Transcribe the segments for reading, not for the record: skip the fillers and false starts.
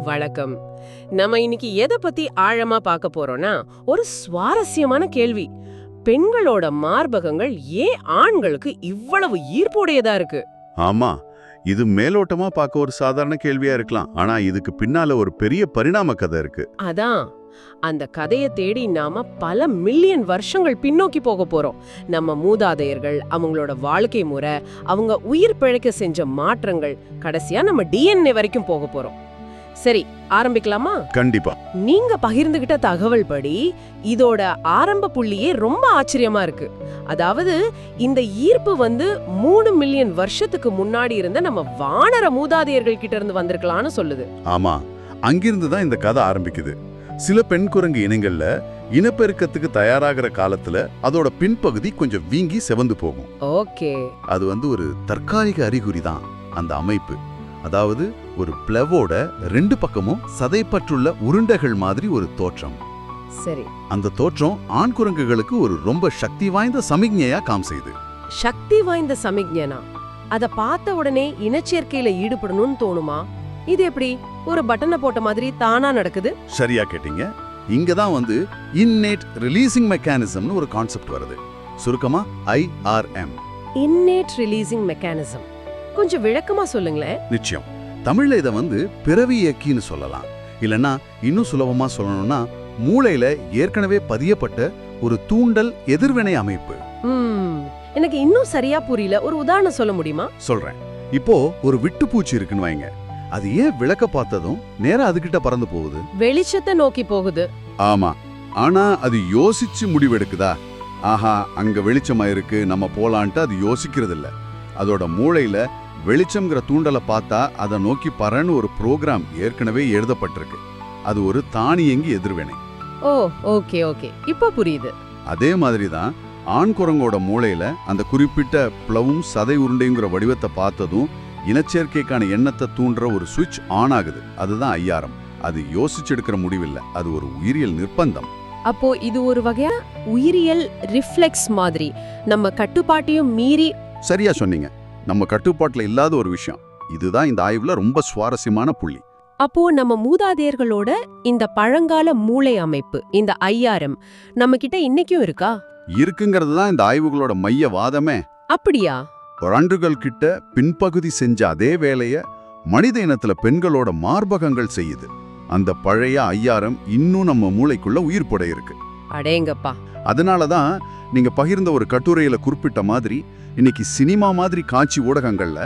வணக்கம். நம்ம இன்னைக்கு எதை பத்தி ஆழமா பார்க்க போறோம்னா, ஒரு சுவாரஸ்யமான கேள்வி. பெண்களோட மார்பகங்கள் ஏன் ஆண்களுக்கு இவ்வளவு ஈர்ப்புடையதா இருக்கு? ஆமா, இது மேலோட்டமா பார்க்க ஒரு சாதாரண கேள்வியா இருக்கலாம். ஆனா இதுக்கு பின்னால ஒரு பெரிய பரிணாம கதை இருக்கு. அதான் அந்த கதையை தேடி நாம பல மில்லியன் வருஷங்கள் பின்னோக்கி போக போறோம். நம்ம மூதாதையர்கள், அவங்களோட வாழ்க்கை முறை, அவங்க உயிர் பிழைக்க செஞ்ச மாற்றங்கள், கடைசியா நம்ம டிஎன்ஏ வரைக்கும் போக போறோம். சரி, ஆரம்பிக்கலாமா? கண்டிப்பா. நீங்க பகிர்ந்துகிட்ட தகவல் படி இதோட ஆரம்ப புள்ளியே ரொம்ப ஆச்சரியமா இருக்கு. அதாவது இந்த ஈர்ப்பு 3 மில்லியன் வருஷத்துக்கு முன்னாடி இருந்த நம்ம வானர மூதாதையர்கள் கிட்ட இருந்து வந்திருக்கலாம்னு சொல்லுது. ஆமா, அங்கிருந்து தான் இந்த கதை ஆரம்பிக்குது. சில பெண் குரங்கு இனங்கள்ல இனப்பெருக்கத்துக்கு தயாராகிற காலத்துல அதோட பின்பகுதி கொஞ்சம் வீங்கி செவந்து போகும். ஓகே, அது ஒரு தற்காலிக அறிகுறி தான் அந்த அமைப்பு. அதாவது ஒரு பிளவோட 2 பக்கமும் சதைப்பற்றுள்ள உருண்டைகள் மாதிரி ஒரு தோற்றம். சரி, அந்த தோற்றம் ஆண் குரங்குகளுக்கு ஒரு ரொம்ப சக்தி வாய்ந்த சமிக்ஞையா காமிச்சது. சக்தி வாய்ந்த சமிக்ஞனா? அத பார்த்த உடனே இனச்சேர்க்கையில ஈடுபடணும்னு தோணுமா? இது எப்படி ஒரு பட்டனை போட்ட மாதிரி தானா நடக்குது? சரியா கேட்டீங்க. இங்க தான் இன்னேட் ரிலீசிங் மெக்கானிசம்னு ஒரு கான்செப்ட் வருது. சுருக்கமா IRM. Inherit releasing mechanism. கொஞ்சம் விளக்கமா சொல்லுங்களேன். நிச்சயம். தமிழ்ல இத பிறவி இயக்கின்னு சொல்லலாம். இல்லனா இன்னும் சுலபமா சொல்லணும்னா மூளையில ஏற்கனவே பதியப்பட்ட ஒரு தூண்டல் எதிர்வினை அமைப்பு. எனக்கு இன்னும் சரியா புரியல. ஒரு உதாரணம் சொல்ல முடியுமா? சொல்றேன். இப்போ ஒரு விட்டுப்பூச்சி இருக்குன்னு வைங்க. அது ஏன் விளக்க பார்த்ததும் நேரா அதுகிட்ட பறந்து போகுது? வெளிச்சத்தை நோக்கி போகுது. ஆமா. ஆனா அது யோசிச்சு முடிவெடுக்குதா? ஆஹா, அங்க வெளிச்சமா இருக்கு, நம்ம போலான்ட்டு அது யோசிக்கிறது இல்ல. அதோட மூளையில வெளிச்சம்ங்கிற தூண்டலை பார்த்தா அதை நோக்கி பறன்னு ஒரு ப்ரோக்ராம் ஏற்கனவே எழுதப்பட்டிருக்கு. அது ஒரு தானியங்கி எதிர்வினை. ஓ, ஓகே ஓகே, இப்ப புரியுது. அதே மாதிரி தான் ஆண் குரங்கோட மூளையில அந்த குறிப்பிட்ட பிளவும் சதை உருண்டைங்கிற வடிவத்தை பார்த்ததும் இனச்சேர்க்கைக்கான எண்ணத்தை தூண்டுற ஒரு சுவிட்ச் ஆன் ஆகுது. அதுதான் IRM. அது யோசிச்சு எடுக்கிற முடிவில்லை, அது ஒரு உயிரியல் நிர்பந்தம். அப்போ இது ஒரு வகையா உயிரியல் ரிஃப்ளெக்ஸ் மாதிரி, நம்ம கட்டுப்பாட்டையும் மீறி. சரியா சொன்னீங்க. நம்ம கட்டுப்பாட்டுல இல்லாத ஒரு விஷயம். இதுதான் இந்த ஆய்வுல ரொம்ப சுவாரஸ்யமான புள்ளி. அப்போ நம்ம மூதாதையர்களோட இந்த பழங்கால மூளை அமைப்பு, இந்த IRM நம்ம கிட்ட இன்னைக்கும் இருக்கா? இருக்குங்கிறது தான் இந்த ஆய்வுகளோட மைய வாதமே. அப்படியா? குரங்குகள் கிட்ட பின்பகுதி செஞ்ச அதே வேலைய மனித இனத்துல பெண்களோட மார்பகங்கள் செய்யுது. அந்த பழைய IRM இன்னும் நம்ம மூளைக்குள்ள உயிர் போட இருக்கு. அடேங்கப்பா. அதனாலதான் நீங்க பகிர்ந்த ஒரு கட்டுரையில குறிப்பிட்ட மாதிரி இன்னைக்கு சினிமா மாதிரி காட்சி ஊடகங்கள்ல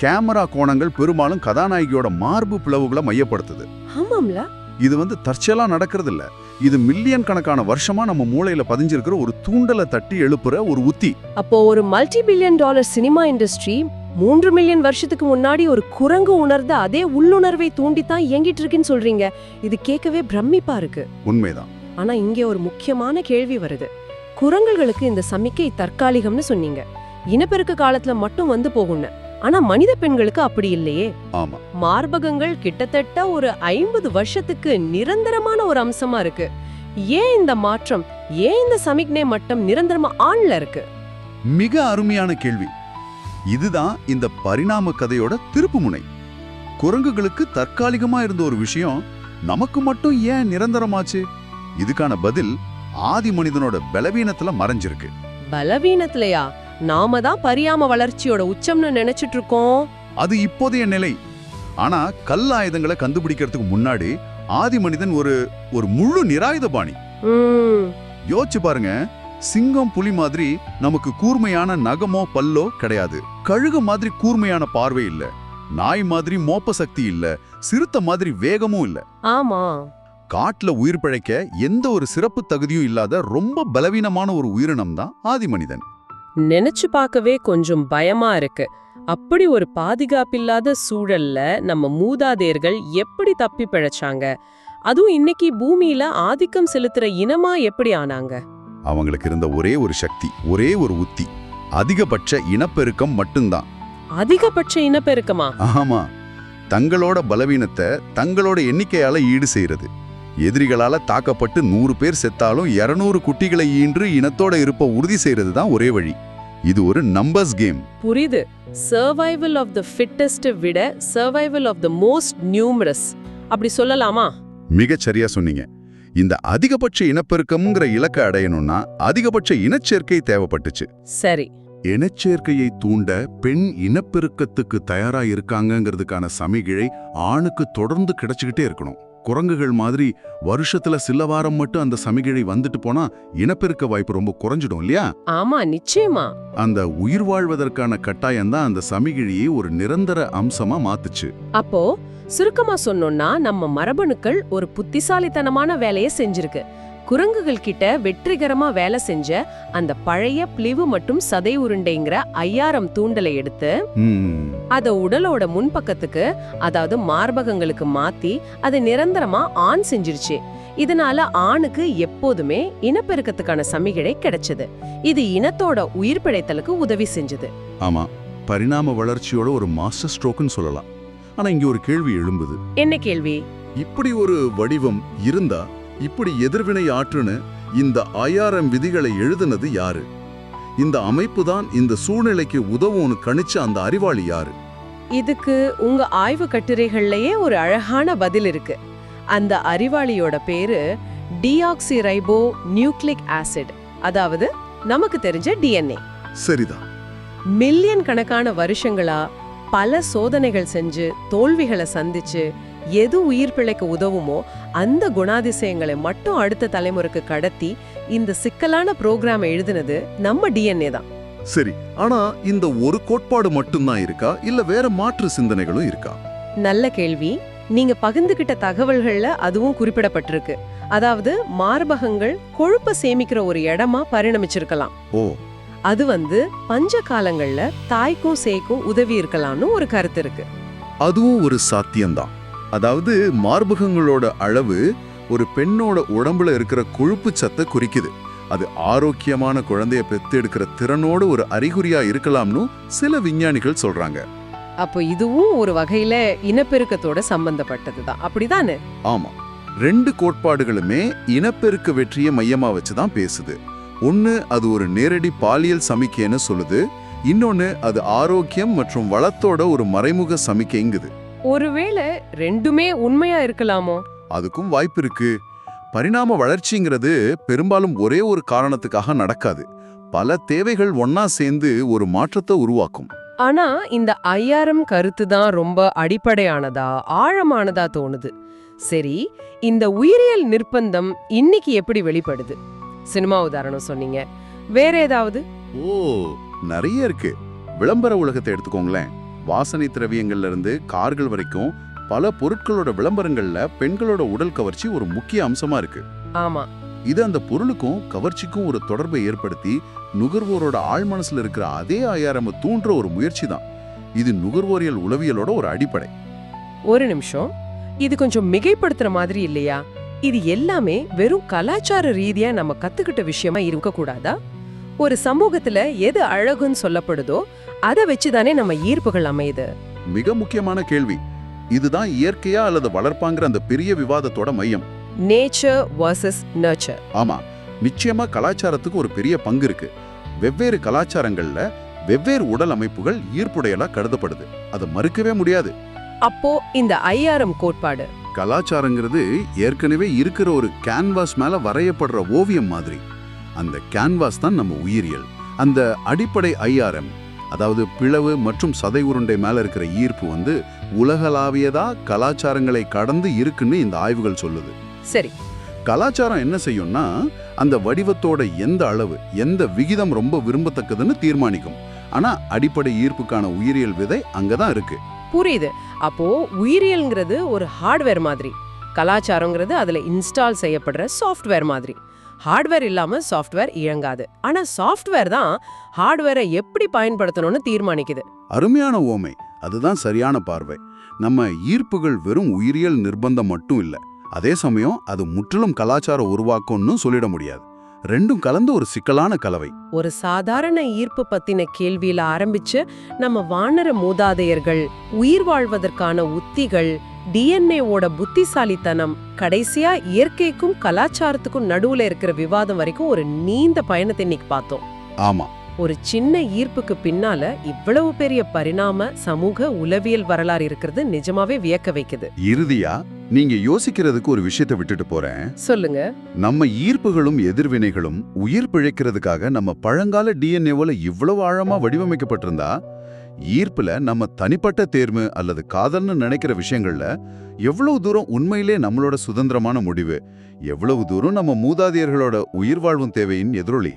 கேமரா கோணங்கள் பெரும்பாலும் கதாநாயகியோட மார்பு பிளவுகளை மையப்படுத்துது. ஆமாம்ல. இது தற்செயலா நடக்கிறது இல்ல. இது மில்லியன் கணக்கான வருஷமா நம்ம மூளையில பதிஞ்சிருக்கிற ஒரு தூண்டலை தட்டி எழுப்புற ஒரு உத்தி. அப்போ ஒரு $multi-billion சினிமா இண்டஸ்ட்ரி 3 மில்லியன் வருஷத்துக்கு முன்னாடி ஒரு குரங்கு உணர்ந்த அதே உள்ளுணர்வை தூண்டித்தான் இயங்கிட்டு இருக்குன்னு சொல்றீங்க. இது கேட்கவே பிரமிப்பா இருக்கு. உண்மைதான். ஆனா இங்கே ஒரு முக்கியமான கேள்வி வருது. குரங்குகளுக்கு இந்த சமிக்கை தற்காலிகம்னு சொன்னீங்க, இனப்பெருக்க காலத்துல மட்டும் போகும்னு. ஆனா மனித பெண்களுக்கு அப்படி இல்லையே. ஆமா, மார்பகங்கள் கிட்டத்தட்ட ஒரு 50 வருஷத்துக்கு நிரந்தரமான ஒரு அம்சமா இருக்கு. ஏன் இந்த மாற்றம், ஏன் இந்த சமிக்ஞை மட்டம் நிரந்தரமா ஆண்ல இருக்கு? மிக அருமையான கேள்வி. இதுதான் இந்த பரிணாம கதையோட திருப்புமுனை. குரங்குகளுக்கு தற்காலிகமா இருந்த ஒரு விஷயம் நமக்கு மட்டும் ஏன் நிரந்தரமாச்சு? இதுக்கான பதில் ஆதி மனிதனோட பலவீனத்துல மறைஞ்சிருக்கு. பலவீனத்திலயா? நாம தான் பரியாம வளர்ச்சியோட உச்சம்னு நினைச்சிட்டு இருக்கோம். அது இப்போதைய நிலை. ஆனா கல் ஆயுதங்களை கண்டுபிடிக்கிறதுக்கு முன்னாடி ஆதி மனிதன் ஒரு முழு நிராயுதபாணி. யோசிச்சு பாருங்க. சிங்கம் புலி மாதிரி நமக்கு கூர்மையான நகமோ பல்லோ கிடையாது. கழுகு மாதிரி கூர்மையான பார்வை இல்ல. நாய் மாதிரி மோப்ப சக்தி இல்ல. சிறுத்தை மாதிரி வேகமும் இல்ல. ஆமா, காட்டுல உயிர் பிழைக்க எந்த ஒரு சிறப்பு தகுதியும் இல்லாத ரொம்ப பலவீனமான ஒரு உயிரினம் தான் ஆதி மனிதன். நினைச்சு பார்க்கவே கொஞ்சம் பயமா இருக்கு. அப்படி ஒரு பாதுகாப்பில்லாத சூழல்ல நம்ம மூதாதையர்கள் எப்படி தப்பி பிழைச்சாங்க? அதுவும் இன்னைக்கு பூமியில ஆதிக்கம் செலுத்துற இனமா எப்படி ஆனாங்க? அவங்களுக்கு இருந்த ஒரே ஒரு சக்தி, ஒரே ஒரு உத்தி, அதிகபட்ச இனப்பெருக்கம் மட்டும்தான். அதிகபட்ச இனப்பெருக்கமா? ஆமா, தங்களோட பலவீனத்தை தங்களோட எண்ணிக்கையால ஈடு செய்யறது. எதிரிகளால தாக்கப்பட்டு 100 பேர் செத்தாலும் 200 குட்டிகளை ஈன்று இனத்தோட இருப்ப உறுதி செய்யறது தான் ஒரே வழி. இது ஒரு நம்பர்ஸ் கேம். புரியுது. சர்வைவல் ஆஃப் த ஃபிட்டஸ்ட் விட survival of the most numerous அப்படி சொல்லலாமா? மிகச் சரியா சொன்னீங்க. இந்த அதிகபட்ச இனப்பெருக்கம்ங்கிற இலக்கை அடையணும்னா அதிகபட்ச இனச்சேர்க்கை தேவைப்பட்டுச்சு. சரி. இனச்சேர்க்கையை தூண்ட பெண் இனப்பெருக்கத்துக்கு தயாரா இருக்காங்கங்கிறதுக்கான சமிகிழை ஆணுக்கு தொடர்ந்து கிடைச்சுக்கிட்டே இருக்கணும். குரங்குகள் மாதிரி வருஷத்துல சில வாரம் மட்டும் அந்த சமிகிழை வந்துட்டு போனா இனப்பெருக்க வாய்ப்பு ரொம்ப குறைஞ்சிடும் இல்லையா? ஆமா, நிச்சயமா. அந்த உயிர் வாழ்வதற்கான கட்டாயம் தான் அந்த சமிகிழியை ஒரு நிரந்தர அம்சமா மாத்துச்சு. அப்போ சுருக்கமா சொன்னோம்னா நம்ம மரபணுக்கள் ஒரு புத்திசாலித்தனமான வேலையை செஞ்சிருக்கு. குரங்குகள் கிட்ட வெற்றிகரமா வேலை செஞ்ச அந்த பழைய பிளிவு மற்றும் சதை உருண்டைங்கிற ஐயாரம் தூண்டலை எடுத்து அத உடலோட முன்பக்கத்துக்கு, அதாவது மார்பகங்களுக்கு மாத்தி அதை நிரந்தரமா ஆண் செஞ்சிருச்சு. இதனால ஆணுக்கு எப்போதுமே இனப்பெருக்கத்துக்கான சமிகிழை கிடைச்சது. இது இனத்தோட உயிர் பிழைத்தலுக்கு உதவி செஞ்சது. ஆமா, பரிணாம வளர்ச்சியோட ஒரு மாஸ்டர் ஸ்ட்ரோக்குன்னு சொல்லலாம். ஆனா இங்க ஒரு கேள்வி எழும்புது. என்ன கேள்வி? இப்படி ஒரு வடிவம் இருந்தா இப்படி எதிர்வினை ஆற்றுன்னு இந்த 1000 விதிகளை எழுதுனது யாரு? இந்த அமைப்பு தான் இந்த சூழ்நிலைக்கு உதவும்னு கணிச்ச அந்த அறிவாளி யாரு? இதுக்கு உங்க ஆய்வு கட்டுரைகள்லயே ஒரு அழகான பதில் இருக்கு. அந்த அறிவாளியோட பேரு டிஆக்சிரைபோ நியூக்ளிக் ஆசிட், அதாவது நமக்கு தெரிஞ்ச டிஎன்ஏ. சரிதான். மில்லியன் கணக்கான வருஷங்களா பல சோதனைகள் செஞ்சு தோல்விகளை சந்திச்சு எது உயிர் பிழைக்க உதவுமோ அந்த குணாதிசயங்களை மட்டும் அடுத்த தலைமுறைக்கு கடத்தி இந்த சிக்கலான புரோகிராம் எழுதினது நம்ம டிஎன்ஏ தான். சரி, ஆனா இந்த ஒரு கோட்பாடு மட்டும்தான் இருக்கா, இல்ல வேற மாற்று சிந்தனைகளும் இருக்கா? நல்ல கேள்வி. நீங்க பகிர்ந்துகிட்ட தகவல்கள்ல அதுவும் குறிப்பிடப்பட்டிருக்கு. அதாவது மார்பகங்கள் கொழுப்ப சேமிக்கிற ஒரு இடமா பரிணமிச்சிருக்கலாம். ஓ, அது பஞ்ச காலங்கள்ல தாய்க்கும் சேய்க்கும் உதவி இருக்கலாம்னு ஒரு கருத்து இருக்கு. அதுவும் ஒரு சாத்தியம்தான். அதாவது மார்பகங்களோட அளவு ஒரு பெண்ணோட உடம்புல இருக்கிற கொழுப்பு சத்தை குறிக்குது. அது ஆரோக்கியமான குழந்தைய பெத்தெடுக்கிற திறனோட ஒரு அறிகுறியா இருக்கலாம்னு சில விஞ்ஞானிகள் சொல்றாங்க. அப்போ இதுவும் ஒரு வகையில இனப்பெருக்கத்தோட சம்பந்தப்பட்டதுதான், அப்படிதானே? ஆமா, 2 கோட்பாடுகளுமே இனப்பெருக்க வெற்றியை மையமா வச்சுதான் பேசுது. ஒன்னு அது ஒரு நேரடி பாலியல் சமிக்கைன்னு சொல்லுது, இன்னொன்னு அது ஆரோக்கியம் மற்றும் வளத்தோட ஒரு மறைமுக சமிக்கைங்குது. ஒருவேளை ரெண்டுமே உண்மையா இருக்கலாமோ? அதுக்கும் வாய்ப்பு இருக்கு. பரிணாம வளர்ச்சிங்கிறது பெரும்பாலும் ஒரே ஒரு காரணத்துக்காக நடக்காது. பல தேவைகள் ஒன்னா சேர்ந்து ஒரு மாற்றத்தை உருவாக்கும். ஆனா இந்த 1000 கருத்து தான் ரொம்ப அடிப்படையானதா ஆழமானதா தோணுது. சரி, இந்த உயிரியல் நிர்பந்தம் இன்னைக்கு எப்படி வெளிப்படுது? சினிமா உதாரணம் சொன்னீங்க, வேற ஏதாவது? ஓ, நிறைய இருக்கு. விளம்பர உலகத்தை எடுத்துக்கோங்களேன். வாசனை திரவியங்கள்ல இருந்து கார்கள் வரைக்கும் பல பொருட்களோட விளம்பரங்கள்ல பெண்களோட உடல் கவர்ச்சி ஒரு முக்கிய அம்சமா இருக்கு. ஆமா, இது அந்த பொருளுக்கும் கவர்ச்சிக்கும் ஒரு தொடர்பை ஏற்படுத்தி நுகர்வோரோட ஆழ் மனசுல இருக்கிற அதே 1000 தூண்டுற ஒரு முயற்சி தான். இது நுகர்வோரியல் உளவியலோட ஒரு அடிப்படை. ஒரு நிமிஷம், இது கொஞ்சம் மிகைப்படுத்துற மாதிரி இல்லையா? இது எல்லாமே வெறும் கலாச்சார ரீதியா நம்ம கத்துக்கிட்ட விஷயமா இருக்க கூடாதா? ஒரு சமூகத்துல எது அழகுன்னு சொல்லப்படுதோ அதை வச்சுதானே நம்ம ஈர்ப்புகள் அமையுது. மிக முக்கியமான கேள்வி இதுதான். இயற்கையா அல்லது வளர்ப்பாங்கிற அந்த பெரிய விவாதத்தோட மையம். Nature versus nurture. ஆமா, நிச்சயமா கலாச்சாரத்துக்கு ஒரு பெரிய பங்கு இருக்கு. வெவ்வேறு கலாச்சாரங்கள்ல வெவ்வேறு உடல் அமைப்புகள் ஈர்ப்புடையலா கருதப்படுது. அதை மறுக்கவே முடியாது. அப்போ இந்த 1000 கோட்பாடு, கலாச்சாரங்கிறது ஏற்கனவே இருக்கிற ஒரு கேன்வாஸ் மேல வரையப்படுற ஓவியம் மாதிரி. அந்த கேன்வாஸ் தான் நம்ம உயிரியல். அந்த அடிப்படை 1000, அதாவது பிளவு மற்றும் சதை உருண்டை மேல இருக்கிற ஈர்ப்பு உலகளாவியதா கலாச்சாரங்களை கடந்து இருக்குன்னு இந்த ஆய்வுகள் சொல்லுது. சரி, கலாச்சாரம் என்ன செய்யும்னா அந்த வடிவத்தோட எந்த அளவு, எந்த விகிதம் ரொம்ப விரும்பத்தக்கதுன்னு தீர்மானிக்கும். ஆனா அடிப்படை ஈர்ப்புக்கான உயிரியல் விதை அங்கதான் இருக்கு. புரியுது. அப்போ உயிரியல்ங்கிறது ஒரு ஹார்ட்வேர் மாதிரி, கலாச்சாரங்கிறது அதுல இன்ஸ்டால் செய்யப்படுற சாஃப்ட்வேர் மாதிரி. ஹார்ட்வேர் இல்லாம சாஃப்ட்வேர் இயங்காது. ஆனா சாஃப்ட்வேர் தான் ஹார்ட்வேரை எப்படி பயன்படுத்தணும்னு தீர்மானிக்குது. அருமையான ஓமை. அதுதான் சரியான பார்வை. நம்ம ஈர்ப்புகள் வெறும் உயிரியல் நிர்பந்தம் மட்டும் இல்ல, அதே சமயம் அது முற்றிலும் கலாச்சார உருவாக்கம்னு சொல்லிட முடியாது. ரெண்டும் கலந்து ஒரு சிக்கலான கலவை. ஒரு சாதாரண ஈர்ப்பு பத்தின கேள்வியில ஆரம்பிச்சு நம்ம வானர மூதாதையர்கள், உயிர் வாழ்வதற்கான உத்திகள், டிஎன்ஏவோட புத்திசாலித்தனம், கடைசியா இயற்கைக்கும் கலாச்சாரத்துக்கும் நடுவுல இருக்கிற விவாதம் வரைக்கும் ஒரு நீண்ட பயணத்தை இன்னைக்கு பார்த்தோம். ஆமா, ஒரு சின்ன ஈர்ப்புக்கு பின்னால இவ்வளவு பெரிய பரிணாம சமூக உளவியல் வரலாறு இருக்கிறது நிஜமாவே வியக்க வைக்குது. இறுதியா நீங்க யோசிக்கிறதுக்கு ஒரு விஷயத்தை விட்டுட்டு போறேன். சொல்லுங்க. நம்ம ஈர்ப்புகளும் எதிர்வினைகளும் உயிர் பிழைக்கிறதுக்காக நம்ம பழங்கால டிஎன்ஏவோல இவ்வளவு ஆழமா வடிவமைக்கப்பட்டிருந்தா, ஈர்ப்புல நம்ம தனிப்பட்ட தேர்வு அல்லது காதல்னு நினைக்கிற விஷயங்கள்ல எவ்வளவு தூரம் உண்மையிலே நம்மளோட சுதந்திரமான முடிவு, எவ்வளவு தூரம் நம்ம மூதாதையர்களோட உயிர் வாழ்வும் தேவையின் எதிரொலி.